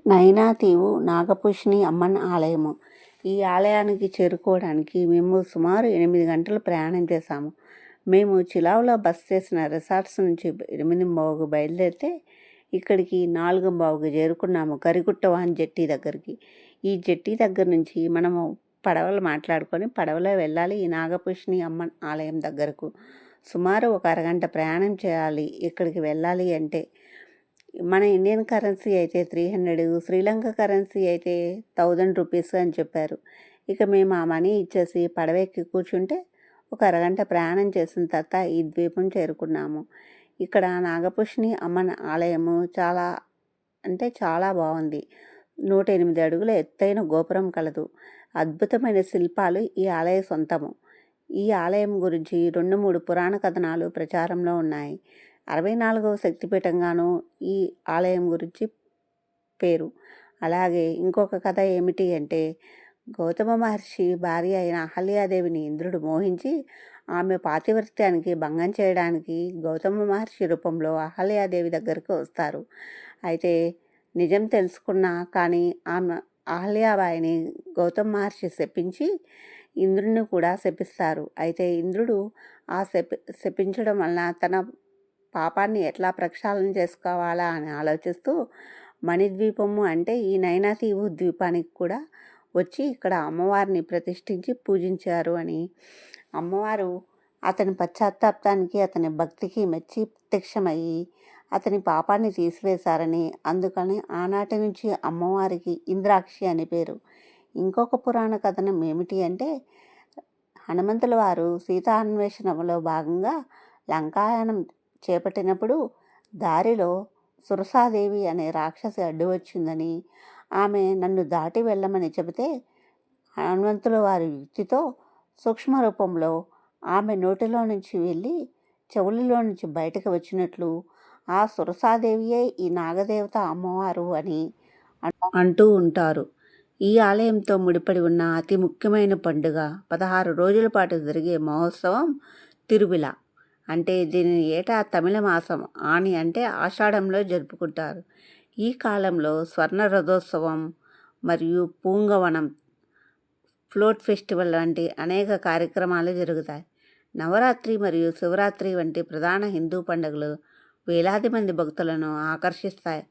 నైనాతీవు నాగపుష్ణి అమ్మన్ ఆలయము. ఈ ఆలయానికి చేరుకోవడానికి మేము సుమారు 8 గంటలు ప్రయాణం చేశాము. మేము చిలావులో బస్ చేసిన రిసార్ట్స్ నుంచి 8:15కు బయలుదేరితే ఇక్కడికి 4:15కు చేరుకున్నాము, కరిగుట్టవాన్ జెట్టి దగ్గరికి. ఈ జెట్టి దగ్గర నుంచి మనము పడవలు మాట్లాడుకొని పడవలో వెళ్ళాలి ఈ నాగపుష్ణి అమ్మన్ ఆలయం దగ్గరకు. సుమారు ఒక అరగంట ప్రయాణం చేయాలి ఇక్కడికి వెళ్ళాలి అంటే. మన ఇండియన్ కరెన్సీ అయితే 300, శ్రీలంక కరెన్సీ అయితే 1000 రూపీస్ అని చెప్పారు. ఇక మేము ఆ మనీ ఇచ్చేసి పడవెక్కి కూర్చుంటే ఒక అరగంట ప్రయాణం చేసిన తర్వాత ఈ ద్వీపం చేరుకున్నాము. ఇక్కడ నాగపుష్ణి అమ్మన్ ఆలయము చాలా బాగుంది. 108 అడుగుల ఎత్తైన గోపురం కలదు. అద్భుతమైన శిల్పాలు ఈ ఆలయ సొంతము. ఈ ఆలయం గురించి 2-3 పురాణ కథనాలు ప్రచారంలో ఉన్నాయి. 64వ శక్తిపీఠంగాను ఈ ఆలయం గురించి పేరు. అలాగే ఇంకొక కథ ఏమిటి అంటే, గౌతమ మహర్షి భార్య అయిన అహల్యాదేవిని ఇంద్రుడు మోహించి ఆమె పాతివ్రత్యానికి భంగం చేయడానికి గౌతమ మహర్షి రూపంలో అహల్యాదేవి దగ్గరకు వస్తారు. అయితే నిజం తెలుసుకున్నా కానీ ఆమె అహల్యాబాయిని గౌతమ మహర్షి శపించి ఇంద్రుడిని కూడా శపిస్తారు. అయితే ఇంద్రుడు ఆ శపించడం వలన తన పాపాన్ని ఎట్లా ప్రక్షాళన చేసుకోవాలా అని ఆలోచిస్తూ మణిద్వీపము అంటే ఈ నైనాతీవు ద్వీపానికి కూడా వచ్చి ఇక్కడ అమ్మవారిని ప్రతిష్ఠించి పూజించారు అని. అమ్మవారు అతని పశ్చాత్తాపానికి అతని భక్తికి మెచ్చి ప్రత్యక్షమయ్యి అతని పాపాన్ని తీసివేశారని, అందుకని ఆనాటి నుంచి అమ్మవారికి ఇంద్రాక్షి అని పేరు. ఇంకొక పురాణ కథనం ఏమిటి అంటే, హనుమంతుల వారు సీతాన్వేషణలో భాగంగా లంకాయనం చేపట్టినప్పుడు దారిలో సురసాదేవి అనే రాక్షసి అడ్డు వచ్చిందని, ఆమె నన్ను దాటి వెళ్ళమని చెబితే హనుమంతుల వారి యుక్తితో సూక్ష్మ రూపంలో ఆమె నోటిలో నుంచి వెళ్ళి చెవులలో నుంచి బయటకు వచ్చినట్లు ఆ సురసాదేవియే ఈ నాగదేవత అమ్మవారు అని అంటూ ఉంటారు. ఈ ఆలయంతో ముడిపడి ఉన్న అతి ముఖ్యమైన పండుగ 16 రోజుల పాటు జరిగే మహోత్సవం తిరువిళ. అంటే దీనిని ఏటా తమిళ మాసం ఆని అంటే ఆషాఢంలో జరుపుకుంటారు. ఈ కాలంలో స్వర్ణ రథోత్సవం మరియు పూంగవనం, ఫ్లోట్ ఫెస్టివల్ వంటి అనేక కార్యక్రమాలు జరుగుతాయి. నవరాత్రి మరియు శివరాత్రి వంటి ప్రధాన హిందూ పండుగలు వేలాది మంది భక్తులను ఆకర్షిస్తాయి.